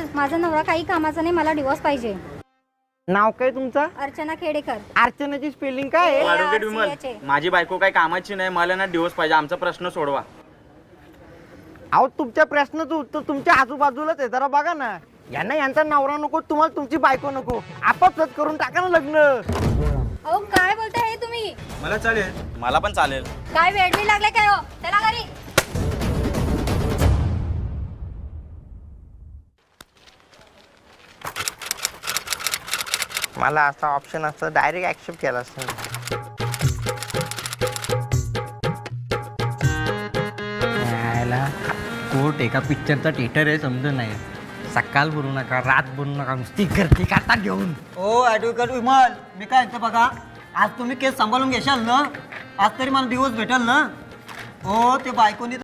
विमल, माझा नवरा काही कामाचा नाही, मला डिवोर्स पाहिजे. नाव काय तुमचं? अर्चना खेडेकर. अर्चनाची स्पेलिंग काय आहे? ॲडव्होकेट विमल, माझी बायको काही कामाची नाही, मला ना डिवोर्स पाहिजे. आमचा प्रश्न सोडवा. अहो तुमच्या प्रश्नाचं उत्तर तुमच्या आजूबाजूलाच आहे, जरा बघा ना. यांना यांचा नवरा नको, तुम्हाला तुमची बायको नको. आपापसात करून टाका ना लग्न. अहो काय बोलताय हे तुम्ही? मला चालेल. मला पण चालेल. काय वेळ लागलाय काय हो? चला घरी. मला असा ऑप्शन असतं, डायरेक्ट ऍक्सेप्ट केला असतं. कोर्ट एका पिक्चरचा थिएटर आहे, समज नाही. सकाळ भरू नका, रात भरू नका, नुसती गर्दी काढता घेऊन. ओ ॲडव्होकेट विमल, मी काय म्हणतो बघा, आज तुम्ही केस सांभाळून घेशाल ना, आज तरी मला दिवस भेटेल ना. हो, ते बायकोनी